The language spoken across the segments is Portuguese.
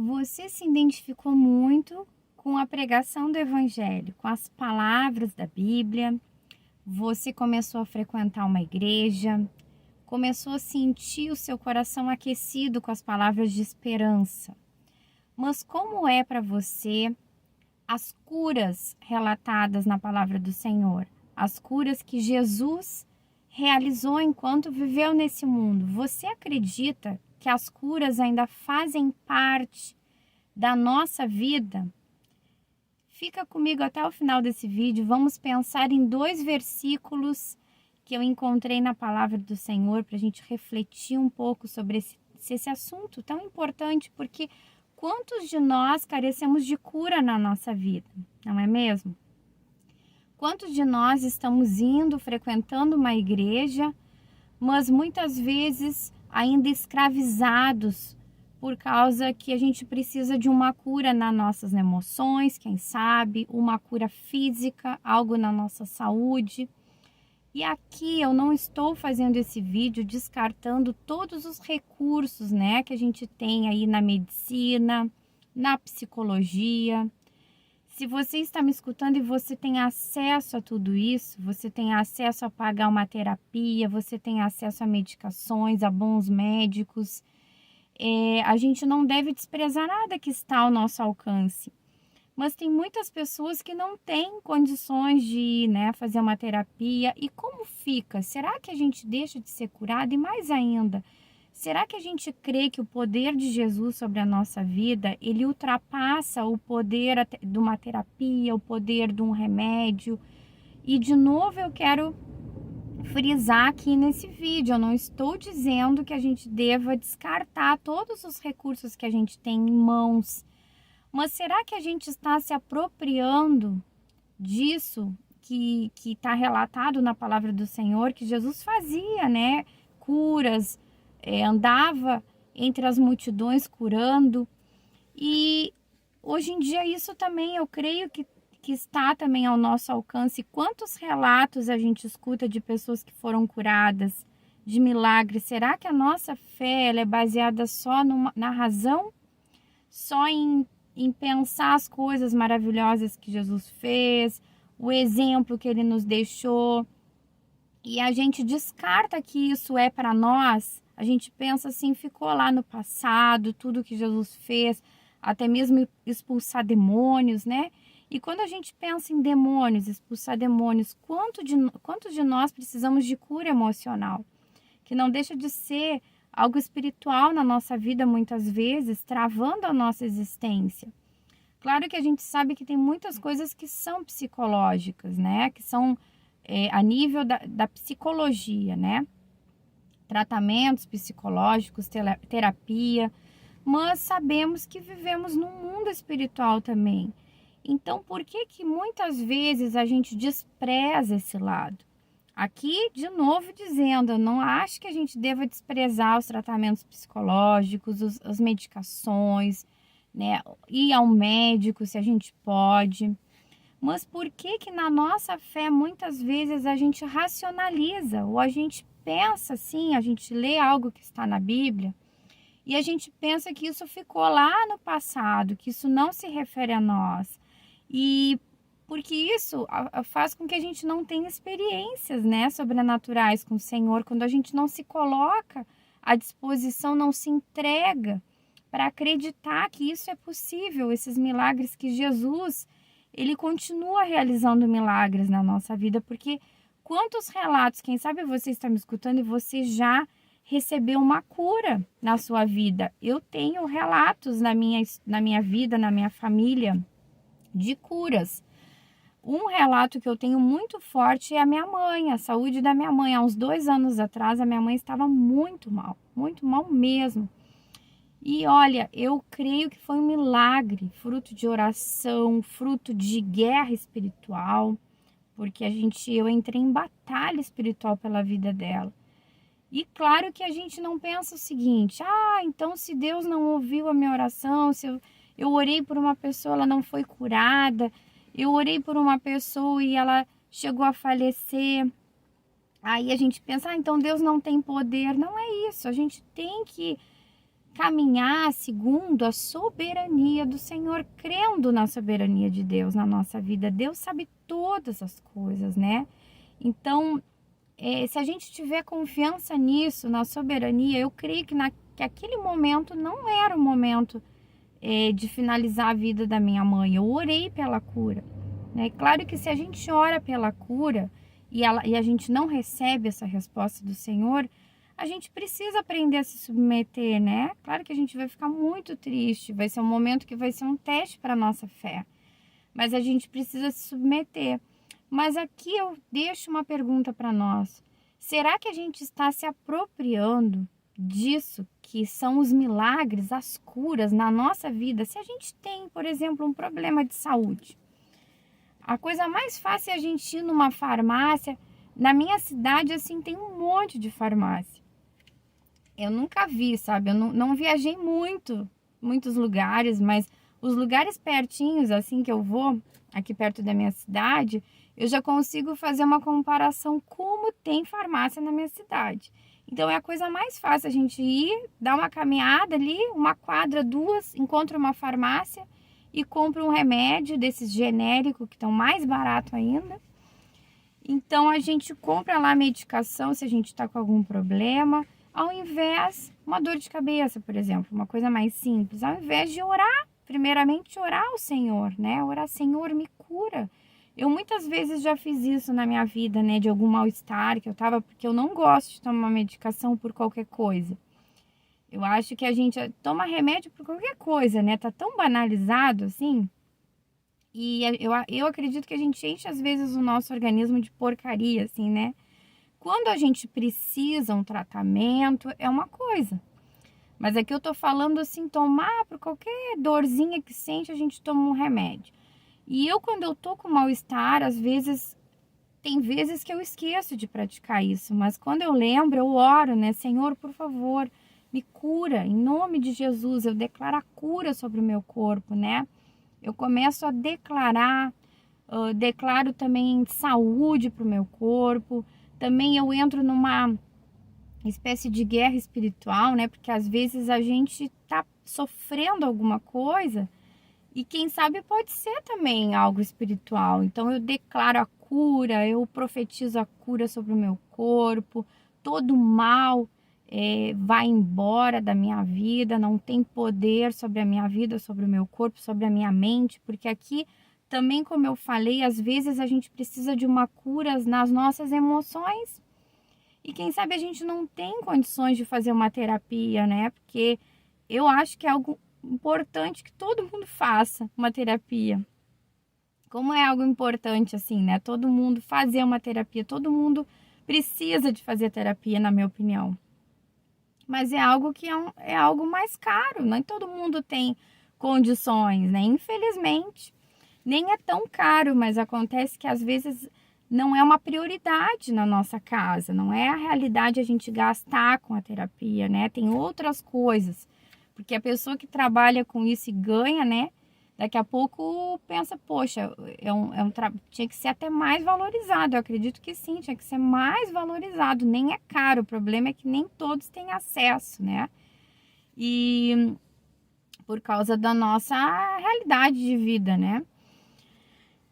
Você se identificou muito com a pregação do Evangelho, com as palavras da Bíblia. Você começou a frequentar uma igreja, começou a sentir o seu coração aquecido com as palavras de esperança. Mas como é para você as curas relatadas na palavra do Senhor? As curas que Jesus realizou enquanto viveu nesse mundo. Você acredita que as curas ainda fazem parte da nossa vida? Fica comigo até o final desse vídeo. Vamos pensar em 2 versículos que eu encontrei na palavra do Senhor para a gente refletir um pouco sobre esse assunto tão importante, porque quantos de nós carecemos de cura na nossa vida, não é mesmo? Quantos de nós estamos indo, frequentando uma igreja, mas muitas vezes ainda escravizados por causa que a gente precisa de uma cura nas nossas emoções, quem sabe, uma cura física, algo na nossa saúde. E aqui eu não estou fazendo esse vídeo descartando todos os recursos, né, que a gente tem aí na medicina, na psicologia. Se você está me escutando e você tem acesso a tudo isso, você tem acesso a pagar uma terapia, você tem acesso a medicações, a bons médicos, a gente não deve desprezar nada que está ao nosso alcance. Mas tem muitas pessoas que não têm condições de ir, né, fazer uma terapia. E como fica? Será que a gente deixa de ser curado? E mais ainda, será que a gente crê que o poder de Jesus sobre a nossa vida, ele ultrapassa o poder de uma terapia, o poder de um remédio? E de novo eu quero frisar aqui nesse vídeo, eu não estou dizendo que a gente deva descartar todos os recursos que a gente tem em mãos, mas será que a gente está se apropriando disso que está relatado na palavra do Senhor, que Jesus fazia, né? Curas, andava entre as multidões curando. E hoje em dia isso também eu creio que está também ao nosso alcance. Quantos relatos a gente escuta de pessoas que foram curadas, de milagres? Será que a nossa fé ela é baseada só na razão? Só em pensar as coisas maravilhosas que Jesus fez, o exemplo que ele nos deixou, e a gente descarta que isso é para nós? A gente pensa assim, ficou lá no passado, tudo que Jesus fez, até mesmo expulsar demônios, né? E quando a gente pensa em demônios, expulsar demônios, quantos de nós precisamos de cura emocional? Que não deixa de ser algo espiritual na nossa vida, muitas vezes, travando a nossa existência. Claro que a gente sabe que tem muitas coisas que são psicológicas, né? Que são a nível da psicologia, né? Tratamentos psicológicos, terapia, mas sabemos que vivemos num mundo espiritual também. Então, por que muitas vezes a gente despreza esse lado? Aqui, de novo, dizendo, eu não acho que a gente deva desprezar os tratamentos psicológicos, as medicações, né? Ir ao médico se a gente pode. Mas por que na nossa fé muitas vezes a gente racionaliza ou a gente pensa assim, a gente lê algo que está na Bíblia e a gente pensa que isso ficou lá no passado, que isso não se refere a nós. E porque isso faz com que a gente não tenha experiências, né, sobrenaturais com o Senhor, quando a gente não se coloca à disposição, não se entrega para acreditar que isso é possível, esses milagres que Jesus, ele continua realizando milagres na nossa vida, porque quantos relatos, quem sabe você está me escutando e você já recebeu uma cura na sua vida. Eu tenho relatos na minha vida, na minha família, de curas. Um relato que eu tenho muito forte é a minha mãe, a saúde da minha mãe. Há uns 2 anos atrás, a minha mãe estava muito mal mesmo. E olha, eu creio que foi um milagre, fruto de oração, fruto de guerra espiritual, porque eu entrei em batalha espiritual pela vida dela. E claro que a gente não pensa o seguinte, então se Deus não ouviu a minha oração, se eu orei por uma pessoa, ela não foi curada, eu orei por uma pessoa e ela chegou a falecer, aí a gente pensa, então Deus não tem poder. Não é isso, a gente tem que caminhar segundo a soberania do Senhor, crendo na soberania de Deus na nossa vida. Deus sabe todas as coisas, né? Então, se a gente tiver confiança nisso, na soberania, eu creio que aquele momento não era o momento de finalizar a vida da minha mãe. Eu orei pela cura, né? Claro que se a gente ora pela cura e a gente não recebe essa resposta do Senhor, a gente precisa aprender a se submeter, né? Claro que a gente vai ficar muito triste, vai ser um momento que vai ser um teste para a nossa fé, mas a gente precisa se submeter. Mas aqui eu deixo uma pergunta para nós. Será que a gente está se apropriando disso que são os milagres, as curas na nossa vida? Se a gente tem, por exemplo, um problema de saúde, a coisa mais fácil é a gente ir numa farmácia. Na minha cidade, assim, tem um monte de farmácia. Eu nunca vi, sabe? Eu não viajei muitos lugares, mas os lugares pertinhos, assim, que eu vou, aqui perto da minha cidade, eu já consigo fazer uma comparação como tem farmácia na minha cidade. Então, é a coisa mais fácil a gente ir, dar uma caminhada ali, uma quadra, duas, encontra uma farmácia e compra um remédio desses genéricos que estão mais barato ainda. Então, a gente compra lá a medicação se a gente está com algum problema, ao invés, uma dor de cabeça, por exemplo, uma coisa mais simples, ao invés de orar, primeiramente orar ao Senhor, né? Orar, Senhor, me cura. Eu muitas vezes já fiz isso na minha vida, né? De algum mal-estar que eu tava, porque eu não gosto de tomar medicação por qualquer coisa. Eu acho que a gente toma remédio por qualquer coisa, né? Tá tão banalizado assim. E eu acredito que a gente enche às vezes o nosso organismo de porcaria, assim, né? Quando a gente precisa um tratamento, é uma coisa. Mas aqui eu tô falando assim, tomar por qualquer dorzinha que sente, a gente toma um remédio. E eu, quando eu tô com mal-estar, às vezes, tem vezes que eu esqueço de praticar isso. Mas quando eu lembro, eu oro, né? Senhor, por favor, me cura. Em nome de Jesus, eu declaro a cura sobre o meu corpo, né? Eu começo a declarar, declaro também saúde para o meu corpo. Também eu entro numa espécie de guerra espiritual, né? Porque às vezes a gente tá sofrendo alguma coisa e quem sabe pode ser também algo espiritual. Então eu declaro a cura, eu profetizo a cura sobre o meu corpo, todo mal vai embora da minha vida, não tem poder sobre a minha vida, sobre o meu corpo, sobre a minha mente, porque aqui também, como eu falei, às vezes a gente precisa de uma cura nas nossas emoções. E quem sabe a gente não tem condições de fazer uma terapia, né? Porque eu acho que é algo importante que todo mundo faça uma terapia. Como é algo importante assim, né? Todo mundo fazer uma terapia, todo mundo precisa de fazer terapia, na minha opinião. Mas é algo que é algo mais caro, nem todo mundo tem condições, né? Infelizmente, nem é tão caro, mas acontece que às vezes não é uma prioridade na nossa casa, não é a realidade a gente gastar com a terapia, né? Tem outras coisas, porque a pessoa que trabalha com isso e ganha, né? Daqui a pouco pensa, poxa, tinha que ser até mais valorizado. Eu acredito que sim, tinha que ser mais valorizado. Nem é caro, o problema é que nem todos têm acesso, né? E por causa da nossa realidade de vida, né?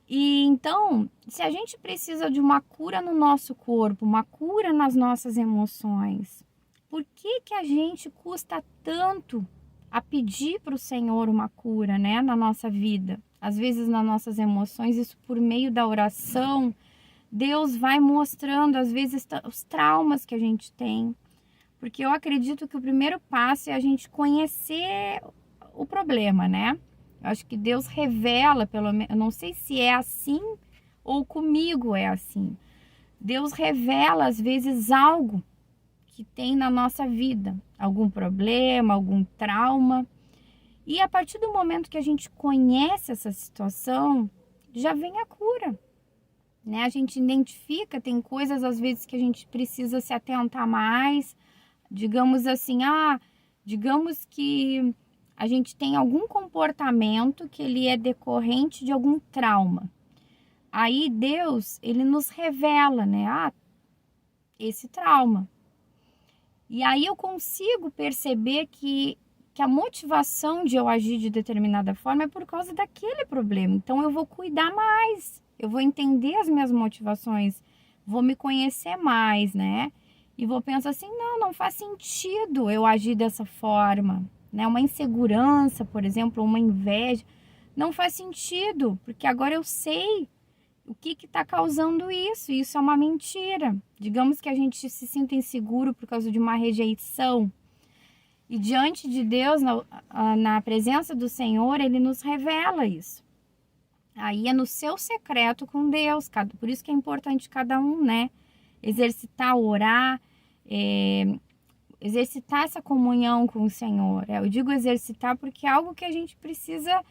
E então, se a gente precisa de uma cura no nosso corpo, uma cura nas nossas emoções, por que a gente custa tanto a pedir para o Senhor uma cura, né, na nossa vida? Às vezes nas nossas emoções, isso por meio da oração, Deus vai mostrando às vezes os traumas que a gente tem, porque eu acredito que o primeiro passo é a gente conhecer o problema, né? Eu acho que Deus revela, pelo menos, eu não sei se é assim ou comigo é assim. Deus revela às vezes algo que tem na nossa vida, algum problema, algum trauma. E a partir do momento que a gente conhece essa situação, já vem a cura, né? A gente identifica, tem coisas às vezes que a gente precisa se atentar mais, digamos assim, digamos que a gente tem algum comportamento que ele é decorrente de algum trauma. Aí Deus, ele nos revela, né? Esse trauma. E aí eu consigo perceber que que a motivação de eu agir de determinada forma é por causa daquele problema. Então eu vou cuidar mais, eu vou entender as minhas motivações, vou me conhecer mais, né? E vou pensar assim, não faz sentido eu agir dessa forma, né? Uma insegurança, por exemplo, uma inveja, não faz sentido, porque agora eu sei o que está causando isso. Isso é uma mentira. Digamos que a gente se sinta inseguro por causa de uma rejeição. E diante de Deus, na presença do Senhor, Ele nos revela isso. Aí é no seu secreto com Deus. Por isso que é importante cada um, né? Exercitar, orar, exercitar essa comunhão com o Senhor. Eu digo exercitar porque é algo que a gente precisa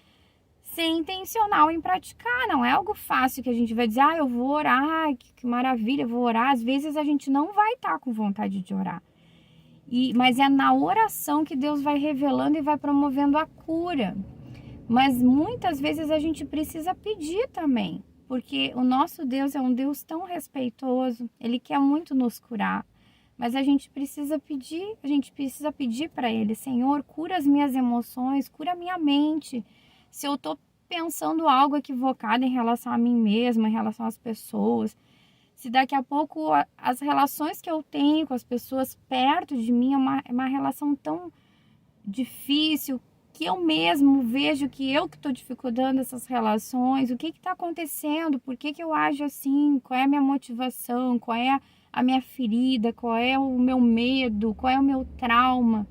ser intencional em praticar. Não é algo fácil que a gente vai dizer, eu vou orar, que maravilha, eu vou orar. Às vezes a gente não vai estar com vontade de orar. Mas é na oração que Deus vai revelando e vai promovendo a cura. Mas muitas vezes a gente precisa pedir também, porque o nosso Deus é um Deus tão respeitoso, Ele quer muito nos curar. Mas a gente precisa pedir para Ele, Senhor, cura as minhas emoções, cura a minha mente. Se eu estou pensando algo equivocado em relação a mim mesma, em relação às pessoas, se daqui a pouco as relações que eu tenho com as pessoas perto de mim é uma relação tão difícil, que eu mesmo vejo que eu que estou dificultando essas relações, o que está acontecendo, por que eu ajo assim, qual é a minha motivação, qual é a minha ferida, qual é o meu medo, qual é o meu trauma.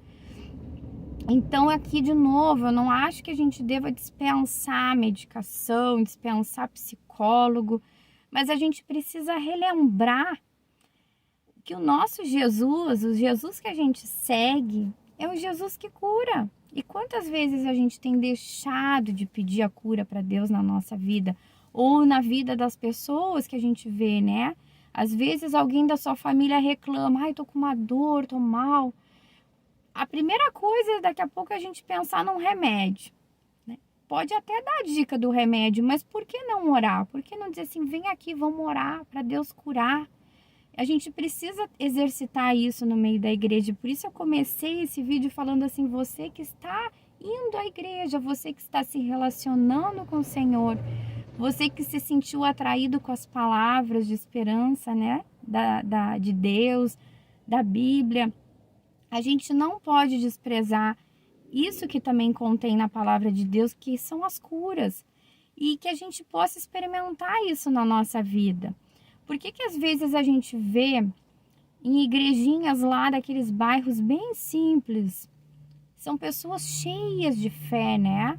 Então aqui de novo, eu não acho que a gente deva dispensar medicação, dispensar psicólogo, mas a gente precisa relembrar que o nosso Jesus, o Jesus que a gente segue, é o Jesus que cura. E quantas vezes a gente tem deixado de pedir a cura para Deus na nossa vida? Ou na vida das pessoas que a gente vê, né? Às vezes alguém da sua família reclama, tô com uma dor, tô mal. A primeira coisa é daqui a pouco a gente pensar num remédio. Pode até dar a dica do remédio, mas por que não orar? Por que não dizer assim, vem aqui, vamos orar para Deus curar? A gente precisa exercitar isso no meio da igreja. Por isso eu comecei esse vídeo falando assim, você que está indo à igreja, você que está se relacionando com o Senhor, você que se sentiu atraído com as palavras de esperança, né, de Deus, da Bíblia. A gente não pode desprezar isso que também contém na palavra de Deus, que são as curas, e que a gente possa experimentar isso na nossa vida. Por que às vezes a gente vê em igrejinhas lá daqueles bairros bem simples, são pessoas cheias de fé, né?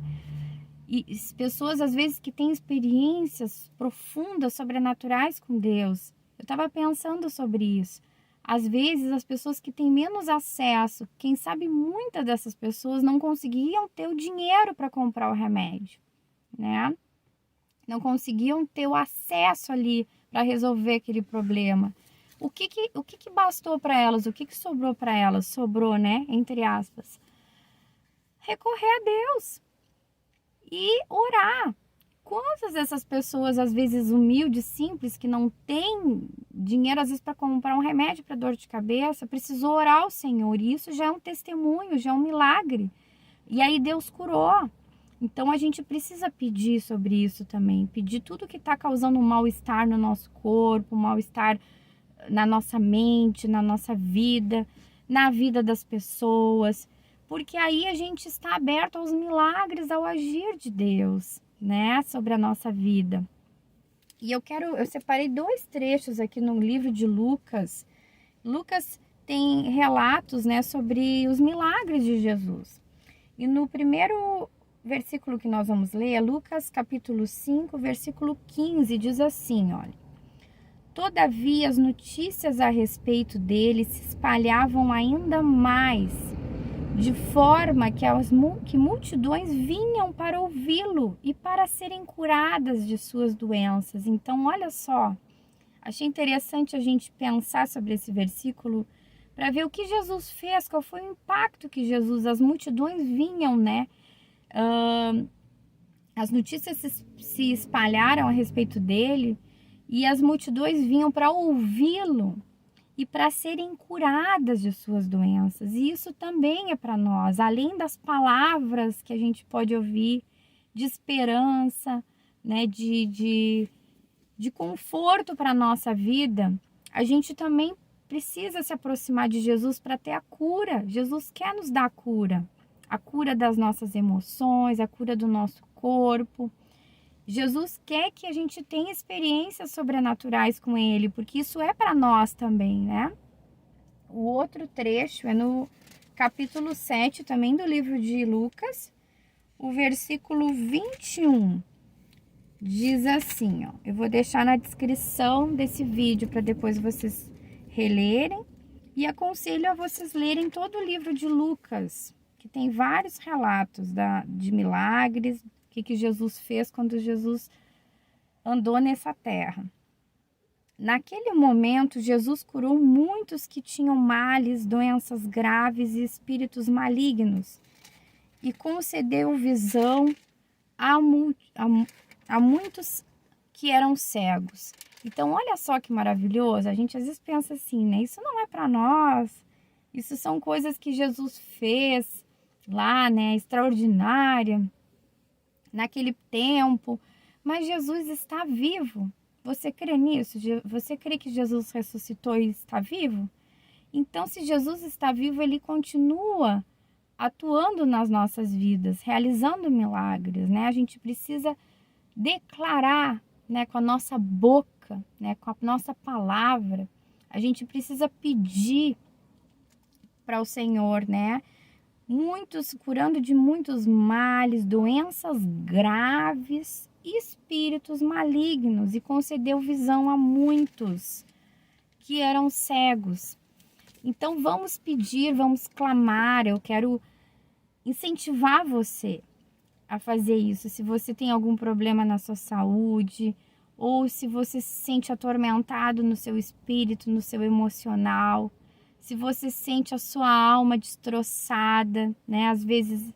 E pessoas às vezes que têm experiências profundas, sobrenaturais com Deus. Eu estava pensando sobre isso. Às vezes, as pessoas que têm menos acesso, quem sabe muitas dessas pessoas não conseguiam ter o dinheiro para comprar o remédio, né? Não conseguiam ter o acesso ali para resolver aquele problema. O que bastou para elas? O que sobrou para elas? Sobrou, né? Entre aspas. Recorrer a Deus e orar. Quantas dessas pessoas, às vezes humildes, simples, que não têm dinheiro, às vezes, para comprar um remédio para dor de cabeça, precisou orar ao Senhor. E isso já é um testemunho, já é um milagre. E aí Deus curou. Então a gente precisa pedir sobre isso também. Pedir tudo que está causando um mal-estar no nosso corpo, um mal-estar na nossa mente, na nossa vida, na vida das pessoas. Porque aí a gente está aberto aos milagres, ao agir de Deus, né, sobre a nossa vida. E eu separei 2 trechos aqui no livro de Lucas. Lucas tem relatos, né, sobre os milagres de Jesus. E no primeiro versículo que nós vamos ler é Lucas capítulo 5, versículo 15, diz assim, olha: Todavia as notícias a respeito dele se espalhavam ainda mais, de forma que multidões vinham para ouvi-lo e para serem curadas de suas doenças. Então, olha só, achei interessante a gente pensar sobre esse versículo para ver o que Jesus fez, qual foi o impacto que as multidões vinham, né? As notícias se espalharam a respeito dele e as multidões vinham para ouvi-lo e para serem curadas de suas doenças. E isso também é para nós, além das palavras que a gente pode ouvir de esperança, né, de conforto para a nossa vida, a gente também precisa se aproximar de Jesus para ter a cura. Jesus quer nos dar a cura das nossas emoções, a cura do nosso corpo. Jesus quer que a gente tenha experiências sobrenaturais com Ele, porque isso é para nós também, né? O outro trecho é no capítulo 7 também do livro de Lucas, o versículo 21. Diz assim, ó, eu vou deixar na descrição desse vídeo para depois vocês relerem, e aconselho a vocês lerem todo o livro de Lucas, que tem vários relatos de milagres, o que Jesus fez quando Jesus andou nessa terra. Naquele momento, Jesus curou muitos que tinham males, doenças graves e espíritos malignos, e concedeu visão a muitos que eram cegos. Então, olha só que maravilhoso. A gente às vezes pensa assim, né? Isso não é para nós. Isso são coisas que Jesus fez lá, né? Extraordinária, naquele tempo. Mas Jesus está vivo. Você crê nisso? Você crê que Jesus ressuscitou e está vivo? Então, se Jesus está vivo, ele continua atuando nas nossas vidas, realizando milagres, né? A gente precisa declarar, né, com a nossa boca, né, com a nossa palavra. A gente precisa pedir para o Senhor, né? Curando de muitos males, doenças graves, espíritos malignos, e concedeu visão a muitos que eram cegos. Então vamos pedir, vamos clamar. Eu quero incentivar você a fazer isso. Se você tem algum problema na sua saúde, ou se você se sente atormentado no seu espírito, no seu emocional, se você sente a sua alma destroçada, né? Às vezes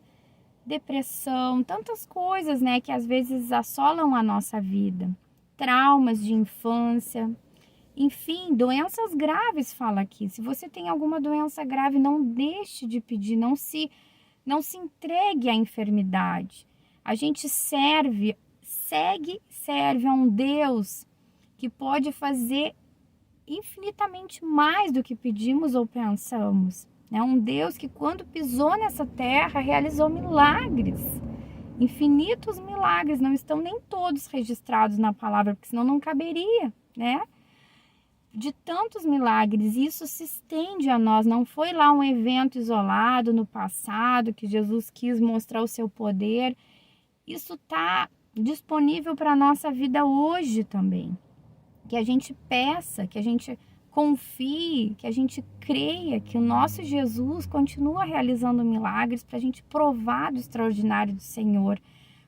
depressão, tantas coisas, né, que às vezes assolam a nossa vida. Traumas de infância, enfim, doenças graves, fala aqui. Se você tem alguma doença grave, não deixe de pedir, não se entregue à enfermidade. A gente serve a um Deus que pode fazer infinitamente mais do que pedimos ou pensamos. É um Deus que, quando pisou nessa terra, realizou milagres, infinitos milagres. Não estão nem todos registrados na palavra, porque senão não caberia, né? De tantos milagres, isso se estende a nós. Não foi lá um evento isolado no passado que Jesus quis mostrar o seu poder. Isso está disponível para a nossa vida hoje também. Que a gente peça, que a gente confie, que a gente creia que o nosso Jesus continua realizando milagres para a gente provar do extraordinário do Senhor,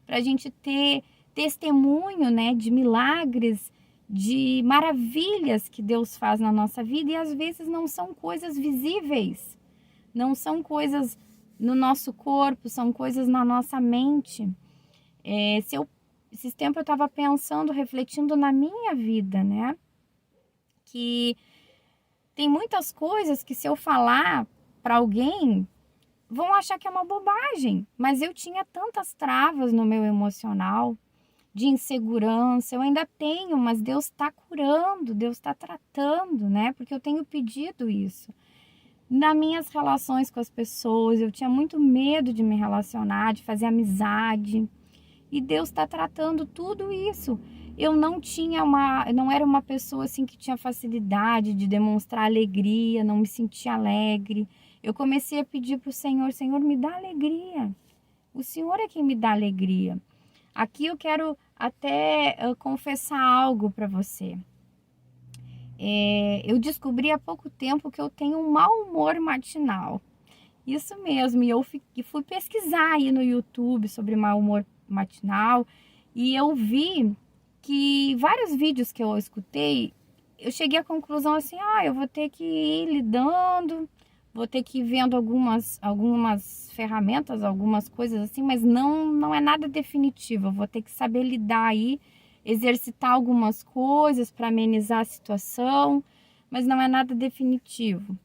para a gente ter testemunho, né, de milagres, de maravilhas que Deus faz na nossa vida, e às vezes não são coisas visíveis, não são coisas no nosso corpo, são coisas na nossa mente. Esses tempos eu estava pensando, refletindo na minha vida, né? Que tem muitas coisas que, se eu falar para alguém, vão achar que é uma bobagem. Mas eu tinha tantas travas no meu emocional, de insegurança. Eu ainda tenho, mas Deus está curando, Deus está tratando, né? Porque eu tenho pedido isso. Nas minhas relações com as pessoas, eu tinha muito medo de me relacionar, de fazer amizade. E Deus está tratando tudo isso. Eu não era uma pessoa assim que tinha facilidade de demonstrar alegria, não me sentia alegre. Eu comecei a pedir para o Senhor, Senhor, me dá alegria. O Senhor é quem me dá alegria. Aqui eu quero até confessar algo para você. Eu descobri há pouco tempo que eu tenho um mau humor matinal. Isso mesmo, e eu fui pesquisar aí no YouTube sobre mau humor matinal, e eu vi que vários vídeos que eu escutei, eu cheguei à conclusão assim, eu vou ter que ir lidando, vou ter que ir vendo algumas ferramentas, algumas coisas assim, mas não é nada definitivo. Eu vou ter que saber lidar aí, exercitar algumas coisas para amenizar a situação, mas não é nada definitivo.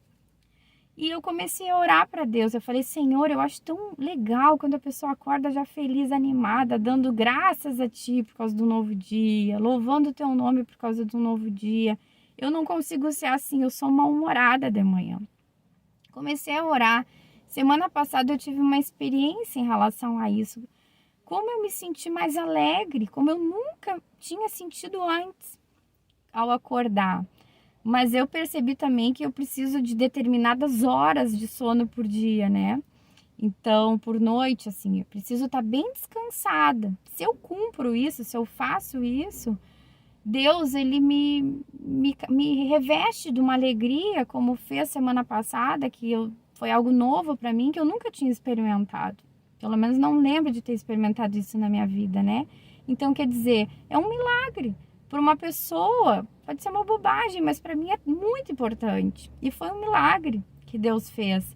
E eu comecei a orar para Deus. Eu falei, Senhor, eu acho tão legal quando a pessoa acorda já feliz, animada, dando graças a Ti por causa do novo dia, louvando o Teu nome por causa do novo dia. Eu não consigo ser assim, eu sou mal-humorada de manhã. Comecei a orar. Semana passada eu tive uma experiência em relação a isso. Como eu me senti mais alegre, como eu nunca tinha sentido antes ao acordar. Mas eu percebi também que eu preciso de determinadas horas de sono por dia, né? Então, por noite, assim, eu preciso estar bem descansada. Se eu cumpro isso, se eu faço isso, Deus, ele me reveste de uma alegria, como fez semana passada, foi algo novo para mim, que eu nunca tinha experimentado. Pelo menos não lembro de ter experimentado isso na minha vida, né? Então, quer dizer, é um milagre. Para uma pessoa, pode ser uma bobagem, mas para mim é muito importante. E foi um milagre que Deus fez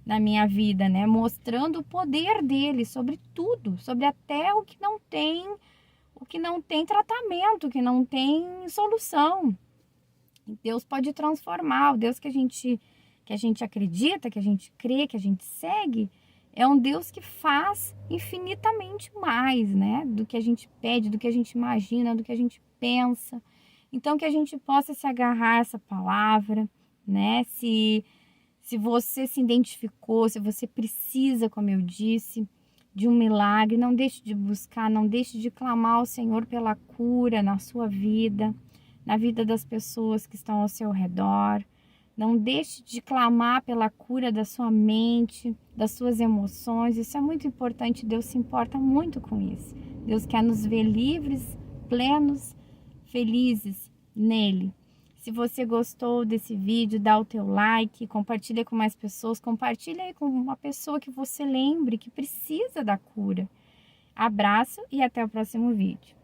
na minha vida, né? Mostrando o poder dele sobre tudo, sobre até o que não tem tratamento, que não tem solução. Deus pode transformar. O Deus que a gente acredita, que a gente crê, que a gente segue, é um Deus que faz infinitamente mais, né? Do que a gente pede, do que a gente imagina, do que a gente pensa. Então, que a gente possa se agarrar a essa palavra, né? Se você se identificou, se você precisa, como eu disse, de um milagre, não deixe de buscar, não deixe de clamar ao Senhor pela cura na sua vida, na vida das pessoas que estão ao seu redor. Não deixe de clamar pela cura da sua mente, das suas emoções. Isso é muito importante. Deus se importa muito com isso. Deus quer nos ver livres, plenos, felizes nele. Se você gostou desse vídeo, dá o teu like, compartilha com mais pessoas, compartilha aí com uma pessoa que você lembre que precisa da cura. Abraço e até o próximo vídeo.